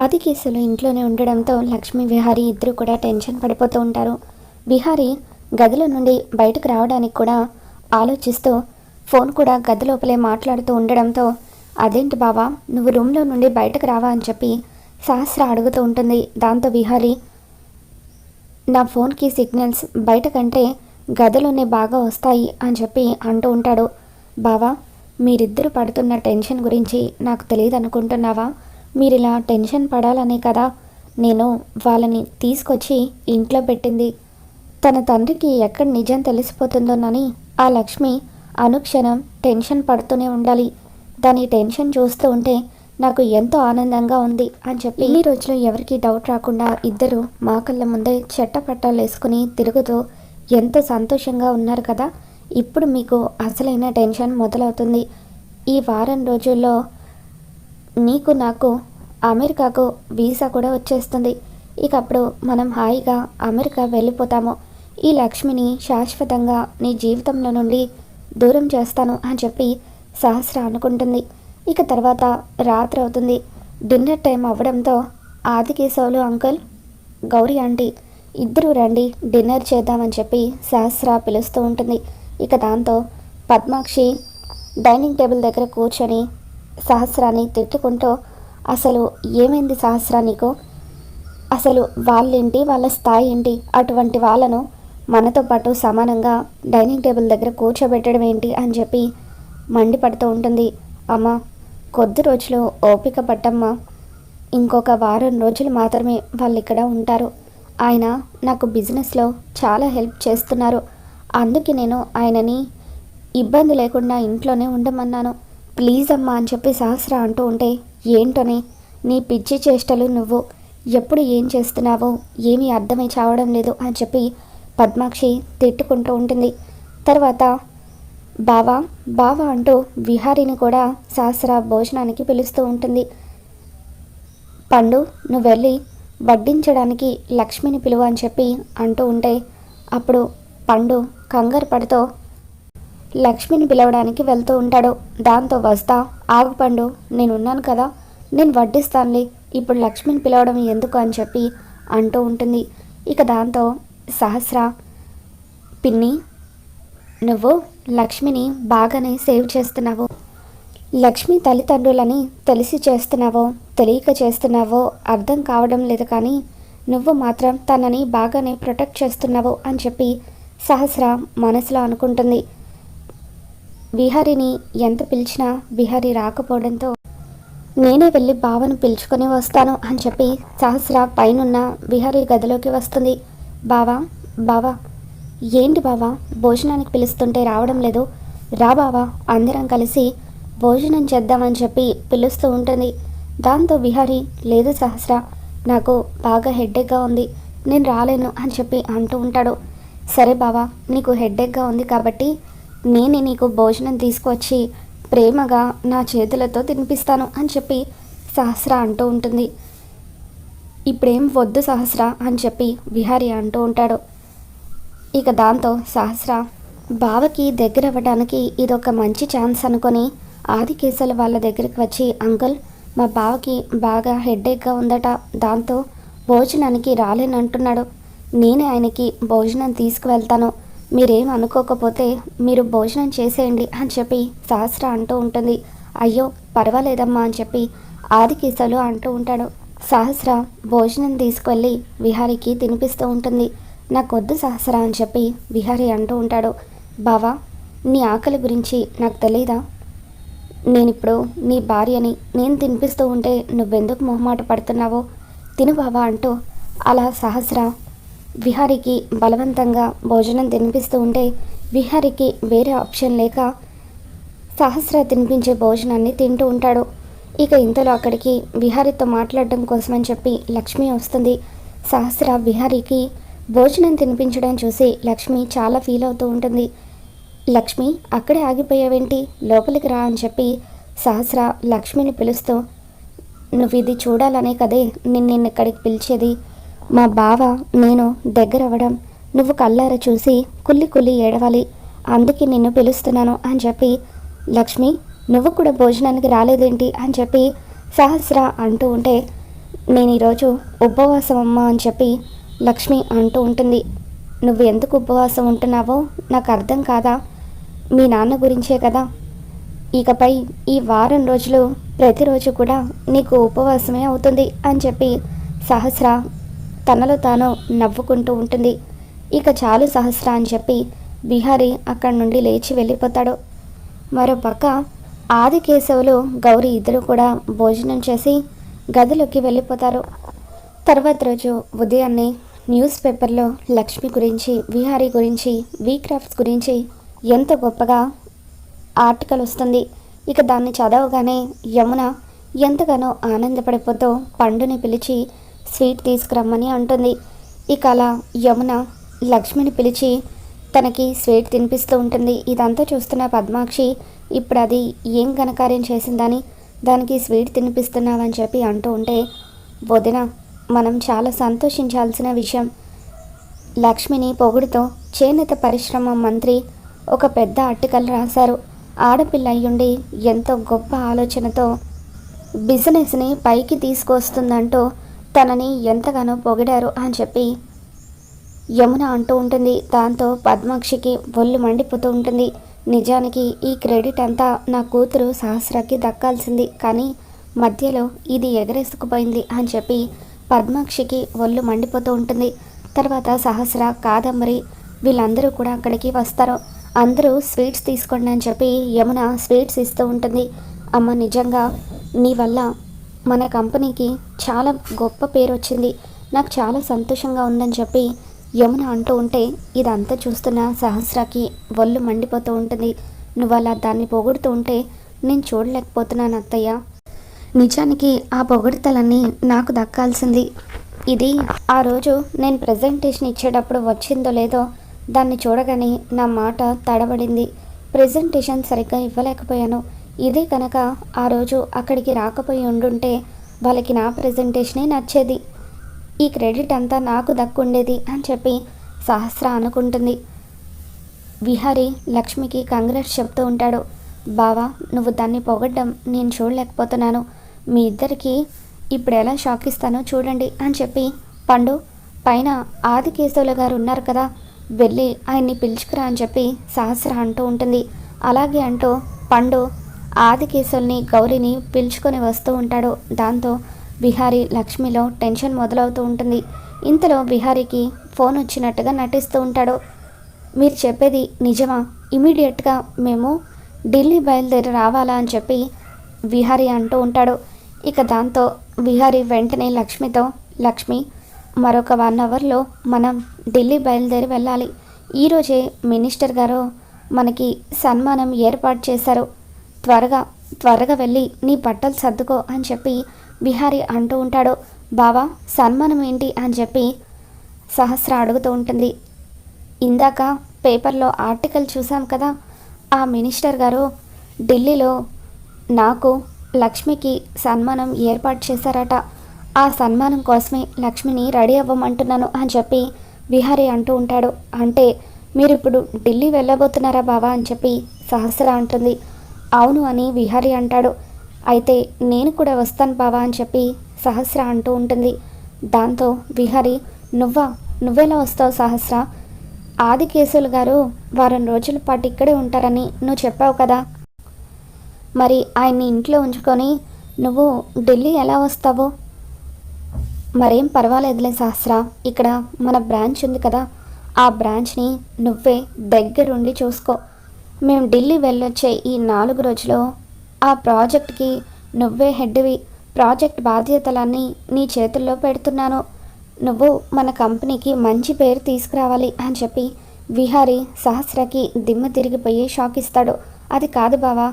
అది కేసులు ఇంట్లోనే ఉండడంతో లక్ష్మి విహారీ ఇద్దరు కూడా టెన్షన్ పడిపోతూ ఉంటారు. విహారీ గదిలో నుండి బయటకు రావడానికి కూడా ఆలోచిస్తూ ఫోన్ కూడా గది లోపలే మాట్లాడుతూ ఉండడంతో, అదేంటి బావా నువ్వు రూమ్లో నుండి బయటకు రావా అని చెప్పి సహస్ర అడుగుతూ ఉంటుంది. దాంతో విహారీ, నా ఫోన్కి సిగ్నల్స్ బయట కంటే గదిలోనే బాగా వస్తాయి అని చెప్పి అంటూ ఉంటాడు. బావా మీరిద్దరు పడుతున్న టెన్షన్ గురించి నాకు తెలియదు అనుకుంటున్నావా? మీరు ఇలా టెన్షన్ పడాలనే కదా నేను వాళ్ళని తీసుకొచ్చి ఇంట్లో పెట్టింది. తన తండ్రికి ఎక్కడ నిజం తెలిసిపోతుందోనని ఆ లక్ష్మి అనుక్షణం టెన్షన్ పడుతూనే ఉండాలి. దాని టెన్షన్ చూస్తూ ఉంటే నాకు ఎంతో ఆనందంగా ఉంది అని చెప్పి ఇన్ని రోజులు ఎవరికి డౌట్ రాకుండా ఇద్దరు మా కళ్ళ ముందే చెట్టపట్టాలు వేసుకుని తిరుగుతూ ఎంతో సంతోషంగా ఉన్నారు కదా. ఇప్పుడు మీకు అసలైన టెన్షన్ మొదలవుతుంది. ఈ వారం రోజుల్లో నీకు నాకు అమెరికాకు వీసా కూడా వచ్చేస్తుంది. ఇక అప్పుడు మనం హాయిగా అమెరికా వెళ్ళిపోతాము. ఈ లక్ష్మిని శాశ్వతంగా నీ జీవితంలో నుండి దూరం చేస్తాను అని చెప్పి సహస్ర అనుకుంటుంది. ఇక తర్వాత రాత్రి అవుతుంది. డిన్నర్ టైం అవ్వడంతో ఆదికేశవులు అంకుల్, గౌరీ ఆంటీ ఇద్దరు రండి డిన్నర్ చేద్దామని చెప్పి సహస్ర పిలుస్తూ ఉంటుంది. ఇక దాంతో పద్మాక్షి డైనింగ్ టేబుల్ దగ్గర కూర్చొని సహస్రాన్ని తిట్టుకుంటూ, అసలు ఏమైంది సహస్ర నీకు? అసలు వాళ్ళేంటి, వాళ్ళ స్థాయి ఏంటి? అటువంటి వాళ్ళను మనతో పాటు సమానంగా డైనింగ్ టేబుల్ దగ్గర కూర్చోబెట్టడం ఏంటి అని చెప్పి మండిపడుతూ ఉంటుంది. అమ్మ కొద్ది రోజులు ఓపిక పట్టమ్మా, ఇంకొక వారం రోజులు మాత్రమే వాళ్ళు ఇక్కడ ఉంటారు. ఆయన నాకు బిజినెస్లో చాలా హెల్ప్ చేస్తున్నారు. అందుకే నేను ఆయనని ఇబ్బంది లేకుండా ఇంట్లోనే ఉండమన్నాను. ప్లీజ్ అమ్మా అని చెప్పి సహస్ర అంటూ ఉంటే, ఏంటోనే నీ పిచ్చి చేష్టలు, నువ్వు ఎప్పుడు ఏం చేస్తున్నావో ఏమీ అర్థమై చావడం లేదు అని చెప్పి పద్మాక్షి తిట్టుకుంటూ ఉంటుంది. తర్వాత బావా బావా అంటూ విహారీని కూడా సహస్ర భోజనానికి పిలుస్తూ ఉంటుంది. పండు నువ్వు వెళ్ళి వడ్డించడానికి లక్ష్మిని పిలువ అని చెప్పి అంటూ ఉంటే, అప్పుడు పండు కంగారు పడుతూ లక్ష్మిని పిలవడానికి వెళ్తూ ఉంటాడు. దాంతో వస్తా ఆగు పండు, నేనున్నాను కదా, నేను వడ్డిస్తానులే, ఇప్పుడు లక్ష్మిని పిలవడం ఎందుకు అని చెప్పి అంటూ ఉంటుంది. ఇక దాంతో సహస్ర, పిన్ని నువ్వు లక్ష్మిని బాగానే సేవ్ చేస్తున్నావు. లక్ష్మి తల్లిదండ్రులని తెలిసి చేస్తున్నావో తెలియక చేస్తున్నావో అర్థం కావడం లేదు, కానీ నువ్వు మాత్రం తనని బాగానే ప్రొటెక్ట్ చేస్తున్నావు అని చెప్పి సహస్ర మనసులో అనుకుంటుంది. విహారీని ఎంత పిలిచినా విహారీ రాకపోవడంతో నేనే వెళ్ళి బావను పిలుచుకొని వస్తాను అని చెప్పి సహస్ర పైనున్న విహారీ గదిలోకి వస్తుంది. బావా బావా ఏంటి బావా భోజనానికి పిలుస్తుంటే రావడం లేదు? రా బావా అందరం కలిసి భోజనం చేద్దామని చెప్పి పిలుస్తూ ఉంటుంది. దాంతో విహారీ, లేదు సహస్ర, నాకు బాగా హెడ్ఏక్గా ఉంది, నేను రాలేను అని చెప్పి అంటూ ఉంటాడు. సరే బావా, నీకు హెడ్ఏక్గా ఉంది కాబట్టి నేనే నీకు భోజనం తీసుకువచ్చి ప్రేమగా నా చేతులతో తినిపిస్తాను అని చెప్పి సహస్ర అంటూ ఉంటుంది. ఇప్పుడేం వద్దు సహస్ర అని చెప్పి విహారీ అంటూ ఉంటాడు. ఇక దాంతో సహస్ర బావకి దగ్గర అవ్వడానికి ఇదొక మంచి ఛాన్స్ అనుకొని ఆదికేశల వాళ్ళ దగ్గరికి వచ్చి, అంకుల్ మా బావకి బాగా హెడ్ఏక్గా ఉందట, దాంతో భోజనానికి రాలేనంటున్నాడు, నేనే ఆయనకి భోజనం తీసుకువెళ్తాను, మీరేం అనుకోకపోతే మీరు భోజనం చేసేయండి అని చెప్పి సహస్ర అంటూ ఉంటుంది. అయ్యో పర్వాలేదమ్మా అని చెప్పి ఆదికేశలు అంటూ ఉంటాడు. సహస్ర భోజనం తీసుకువెళ్ళి విహారీకి తినిపిస్తూ ఉంటుంది. నాకొద్దు సహస్ర అని చెప్పి విహారీ అంటూ ఉంటాడు. బావా నీ ఆకలి గురించి నాకు తెలీదా? నేనిప్పుడు నీ భార్యని, నేను తినిపిస్తూ ఉంటే నువ్వెందుకు మొహమాట పడుతున్నావో, తిను బావా అంటూ అలా సహస్ర విహారీకి బలవంతంగా భోజనం తినిపిస్తూ ఉంటే విహారీకి వేరే ఆప్షన్ లేక సహస్ర తినిపించే భోజనాన్ని తింటూ ఉంటాడు. ఇక ఇంతలో అక్కడికి విహారీతో మాట్లాడడం కోసమని చెప్పి లక్ష్మి వస్తుంది. సహస్ర విహారీకి భోజనం తినిపించడం చూసి లక్ష్మి చాలా ఫీల్ అవుతూ ఉంటుంది. లక్ష్మి అక్కడే ఆగిపోయావేంటి, లోపలికి రా అని చెప్పి సహస్ర లక్ష్మిని పిలుస్తూ, నువ్వు ఇది చూడాలనే కదే నిన్ను ఇక్కడికి పిలిచేది, మా బావ నేను దగ్గర అవ్వడం నువ్వు కళ్ళారా చూసి కుల్లి కుల్లి ఏడవాలి, అందుకే నిన్ను పిలుస్తున్నాను అని చెప్పి, లక్ష్మి నువ్వు కూడా భోజనానికి రాలేదేంటి అని చెప్పి సహస్ర అంటూ ఉంటే, నేను ఈరోజు ఉపవాసం అమ్మా అని చెప్పి లక్ష్మి అంటూ ఉంటుంది. నువ్వు ఎందుకు ఉపవాసం ఉంటున్నావో నాకు అర్థం కాదా? మీ నాన్న గురించే కదా. ఇకపై ఈ వారం రోజులు ప్రతిరోజు కూడా నీకు ఉపవాసమే అవుతుంది అని చెప్పి సహస్ర తనలో తాను నవ్వుకుంటూ ఉంటుంది. ఇక చాలు సహస్ర అని చెప్పి విహారీ అక్కడి నుండి లేచి వెళ్ళిపోతాడు. మరోపక్క ఆదికేశవులు గౌరీ ఇద్దరు కూడా భోజనం చేసి గదిలోకి వెళ్ళిపోతారు. తర్వాత రోజు ఉదయాన్నే న్యూస్ పేపర్లో లక్ష్మి గురించి, విహారీ గురించి, వీక్రాఫ్ట్స్ గురించి ఎంత గొప్పగా ఆర్టికల్ వస్తుంది. ఇక దాన్ని చదవగానే యమున ఎంతగానో ఆనందపడిపోతూ పండుని పిలిచి స్వీట్ తీసుకురమ్మని అంటుంది. ఇక అలా యమున లక్ష్మిని పిలిచి తనకి స్వీట్ తినిపిస్తూ ఉంటుంది. ఇదంతా చూస్తున్న పద్మాక్షి ఇప్పుడు అది ఏం ఘనకార్యం చేసిందని దానికి స్వీట్ తినిపిస్తున్నావని చెప్పి అంటూ ఉంటే, వదిన మనం చాలా సంతోషించాల్సిన విషయం. లక్ష్మిని పొగుడుతో చేనేత పరిశ్రమ మంత్రి ఒక పెద్ద ఆర్టికల్ రాశారు. ఆడపిల్ల అయ్యుండి ఎంతో గొప్ప ఆలోచనతో బిజినెస్ని పైకి తీసుకొస్తుందంటూ తనని ఎంతగానో పొగిడారు అని చెప్పి యమున అంటూ ఉంటుంది. దాంతో పద్మాక్షికి ఒళ్ళు మండిపోతూ ఉంటుంది. నిజానికి ఈ క్రెడిట్ అంతా నా కూతురు సహస్రకి దక్కాల్సింది, కానీ మధ్యలో ఇది ఎగరేసుకుపోయింది అని చెప్పి పద్మాక్షికి ఒళ్ళు మండిపోతూ ఉంటుంది. తర్వాత సహస్ర, కాదంబరి వీళ్ళందరూ కూడా అక్కడికి వస్తారు. అందరూ స్వీట్స్ తీసుకోండి అని చెప్పి యమున స్వీట్స్ ఇస్తూ ఉంటుంది. అమ్మ, నిజంగా నీ వల్ల మన కంపెనీకి చాలా గొప్ప పేరు వచ్చింది, నాకు చాలా సంతోషంగా ఉందని చెప్పి యమున అంటూ ఉంటే ఇదంతా చూస్తున్న సహస్రకి ఒళ్ళు మండిపోతూ ఉంటుంది. నువ్వు అలా దాన్ని పొగుడుతూ ఉంటే నేను చూడలేకపోతున్నాను అత్తయ్య. నిజానికి ఆ పొగడతలన్నీ నాకు దక్కాల్సింది. ఇది ఆ రోజు నేను ప్రజెంటేషన్ ఇచ్చేటప్పుడు వచ్చిందో లేదో దాన్ని చూడగానే నా మాట తడబడింది. ప్రజెంటేషన్ సరిగ్గా ఇవ్వలేకపోయాను. ఇదే కనుక ఆ రోజు అక్కడికి రాకపోయి ఉండుంటే వాళ్ళకి నా ప్రజెంటేషనే నచ్చేది, ఈ క్రెడిట్ అంతా నాకు దక్కుండేది అని చెప్పి సహస్ర అనుకుంటుంది. విహారీ లక్ష్మికి కంగ్రాట్స్ చెప్తూ ఉంటాడు. బావా, నువ్వు దాన్ని పొగడ్డం నేను చూడలేకపోతున్నాను. మీ ఇద్దరికి ఇప్పుడు ఎలా షాక్ ఇస్తానో చూడండి అని చెప్పి పండు, పైన ఆదికేశవుల గారు ఉన్నారు కదా, వెళ్ళి ఆయన్ని పిలుచుకురా అని చెప్పి సహస్ర అంటూ ఉంటుంది. అలాగే అంటూ పండు ఆదికేశవుల్ని, గౌరీని పిలుచుకొని వస్తూ ఉంటాడు. దాంతో విహారీ లక్ష్మిలో టెన్షన్ మొదలవుతూ ఉంటుంది. ఇంతలో విహారీకి ఫోన్ వచ్చినట్టుగా నటిస్తూ ఉంటాడు. మీరు చెప్పేది నిజమా? ఇమీడియట్గా మేము ఢిల్లీ బయలుదేరి రావాలా అని చెప్పి విహారీ అంటూ ఉంటాడు. ఇక దాంతో విహారీ వెంటనే లక్ష్మితో, లక్ష్మి మరొక 1 అవర్లో మనం ఢిల్లీ బయలుదేరి వెళ్ళాలి. ఈరోజే మినిస్టర్ గారు మనకి సన్మానం ఏర్పాటు చేశారు. త్వరగా వెళ్ళి నీ బట్టలు సర్దుకో అని చెప్పి విహారీ అంటూ ఉంటాడు. బావా, సన్మానం ఏంటి అని చెప్పి సహస్ర అడుగుతూ ఉంటుంది. ఇందాక పేపర్లో ఆర్టికల్ చూసాం కదా, ఆ మినిస్టర్ గారు ఢిల్లీలో నాకు లక్ష్మికి సన్మానం ఏర్పాటు చేశారట. ఆ సన్మానం కోసమే లక్ష్మిని రెడీ అవ్వమంటున్నాను అని చెప్పి విహారీ అంటూ ఉంటాడు. అంటే మీరు ఇప్పుడు ఢిల్లీ వెళ్ళబోతున్నారా బావా అని చెప్పి సహస్ర అంటుంది. అవును అని విహారీ అంటాడు. అయితే నేను కూడా వస్తాను బావా అని చెప్పి సహస్ర అంటూ ఉంటుంది. దాంతో విహారీ, నువ్వెలా వస్తావు సహస్ర? ఆదికేశవులు గారు 1 వారం రోజుల పాటు ఇక్కడే ఉంటారని నువ్వు చెప్పావు కదా, మరి ఆయన్ని ఇంట్లో ఉంచుకొని నువ్వు ఢిల్లీ ఎలా వస్తావు? మరేం పర్వాలేదులే సహస్ర, ఇక్కడ మన బ్రాంచ్ ఉంది కదా, ఆ బ్రాంచ్ని నువ్వే దగ్గరుండి చూసుకో. మేము ఢిల్లీ వెళ్ళొచ్చే ఈ 4 రోజులు ఆ ప్రాజెక్ట్కి నువ్వే హెడ్వి. ప్రాజెక్ట్ బాధ్యతలన్నీ నీ చేతుల్లో పెడుతున్నాను. నువ్వు మన కంపెనీకి మంచి పేరు తీసుకురావాలి అని చెప్పి విహారీ సహస్రకి దిమ్మ తిరిగిపోయి షాక్ ఇస్తాడు. అది కాదు బావా,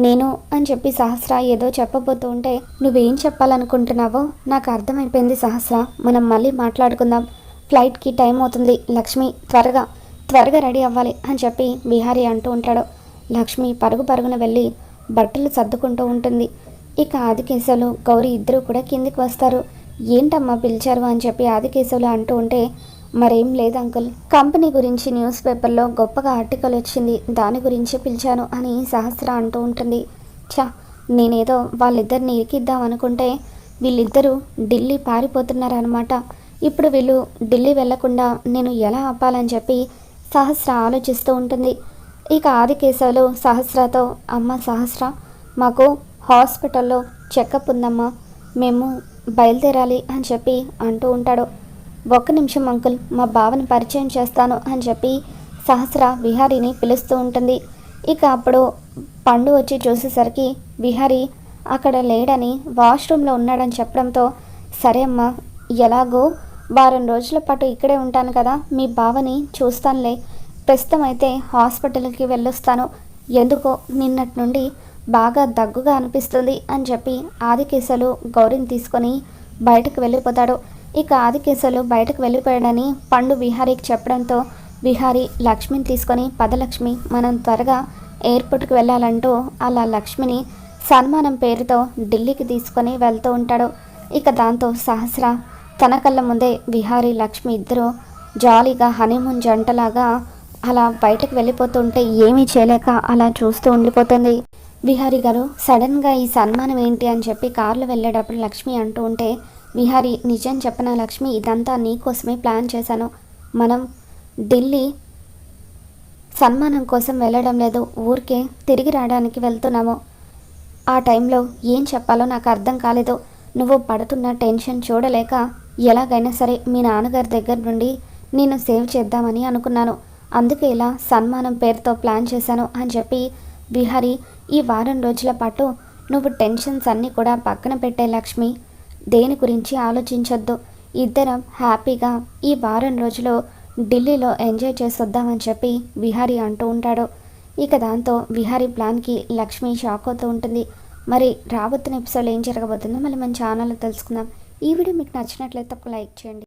నేను అని చెప్పి సహస్ర ఏదో చెప్పబోతూ ఉంటే, నువ్వేం చెప్పాలనుకుంటున్నావో నాకు అర్థమైపోయింది సహస్ర, మనం మళ్ళీ మాట్లాడుకుందాం. ఫ్లైట్కి టైం అవుతుంది, లక్ష్మి త్వరగా రెడీ అవ్వాలి అని చెప్పి విహారీ అంటూ ఉంటాడు. లక్ష్మి పరుగున వెళ్ళి బట్టలు సర్దుకుంటూ ఉంటుంది. ఇక ఆదికేశవులు, గౌరీ ఇద్దరు కూడా కిందికి వస్తారు. ఏంటమ్మా పిలిచారు అని చెప్పి ఆదికేశవులు అంటూ ఉంటే, మరేం లేదు అంకుల్, కంపెనీ గురించి న్యూస్ పేపర్లో గొప్పగా ఆర్టికల్ వచ్చింది, దాని గురించి పిలిచాను అని సహస్ర అంటూ ఉంటుంది. నేనేదో వాళ్ళిద్దరిని ఇరికిద్దాం అనుకుంటే వీళ్ళిద్దరూ ఢిల్లీ పారిపోతున్నారనమాట. ఇప్పుడు వీళ్ళు ఢిల్లీ వెళ్లకుండా నేను ఎలా ఆపాలని చెప్పి సహస్ర ఆలోచిస్తూ ఉంటుంది. ఇక ఆదికేశవులు సహస్రతో, అమ్మ సహస్ర, మాకు హాస్పిటల్లో చెకప్ ఉందమ్మా, మేము బయలుదేరాలి అని చెప్పి అంటూ ఉంటాడు. ఒక్క నిమిషం అంకుల్, మా బావని పరిచయం చేస్తాను అని చెప్పి సహస్ర విహారీని పిలుస్తూ ఉంటుంది. ఇక అప్పుడు పండు వచ్చి చూసేసరికి విహారీ అక్కడ లేడని, వాష్రూమ్లో ఉన్నాడని చెప్పడంతో, సరే అమ్మా, ఎలాగో వారం రోజుల పాటు ఇక్కడే ఉంటాను కదా, మీ బావని చూస్తానులే, ప్రస్తుతం అయితే హాస్పిటల్కి వెళ్ళొస్తాను, ఎందుకో నిన్నటి నుండి బాగా దగ్గుగా అనిపిస్తుంది అని చెప్పి ఆదికేశవులు గౌరిని తీసుకొని బయటకు వెళ్ళిపోతాడు. ఇక ఆదికేశవులు బయటకు వెళ్ళిపోయాడని పండు విహారీకి చెప్పడంతో విహారీ లక్ష్మిని తీసుకొని, పదలక్ష్మి మనం త్వరగా ఎయిర్పోర్ట్కి వెళ్ళాలంటూ అలా లక్ష్మిని సన్మానం పేరుతో ఢిల్లీకి తీసుకొని వెళ్తూ ఉంటాడు. ఇక దాంతో సహస్ర తన కళ్ళ ముందే విహారీ లక్ష్మి ఇద్దరు జాలీగా హనీమూన్ జంటలాగా అలా బయటకు వెళ్ళిపోతుంటే ఏమీ చేయలేక అలా చూస్తూ ఉండిపోతుంది. విహారీ గారు, సడన్గా ఈ సన్మానం ఏంటి అని చెప్పి కారులో వెళ్ళేటప్పుడు లక్ష్మి అంటూ ఉంటే, విహారీ నిజం చెప్పనా లక్ష్మి, ఇదంతా నీకోసమే ప్లాన్ చేశాను. మనం ఢిల్లీ సన్మానం కోసం వెళ్ళడం లేదు, ఊరికే తిరిగి రావడానికి వెళ్తున్నాము. ఆ టైంలో ఏం చెప్పాలో నాకు అర్థం కాలేదు. నువ్వు పడుతున్న టెన్షన్ చూడలేక ఎలాగైనా సరే మీ నాన్నగారి దగ్గర నుండి నేను సేవ్ చేద్దామని అనుకున్నాను, అందుకే ఇలా సన్మానం పేరుతో ప్లాన్ చేశాను అని చెప్పి విహారీ, ఈ వారం రోజుల పాటు నువ్వు టెన్షన్స్ అన్నీ కూడా పక్కన పెట్టే లక్ష్మి, దేని గురించి ఆలోచించొద్దు, ఇద్దరం హ్యాపీగా ఈ వారం రోజులు ఢిల్లీలో ఎంజాయ్ చేసొద్దామని చెప్పి విహారీ అంటూ ఉంటాడు. ఇక దాంతో విహారీ ప్లాన్కి లక్ష్మి షాక్ అవుతూ ఉంటుంది. మరి రాబోతున్న ఎపిసోడ్లో ఏం జరగబోతుందో మళ్ళీ మన ఛానల్లో తెలుసుకుందాం. ఈ వీడియో మీకు నచ్చినట్లయితే ఒక లైక్ చేయండి.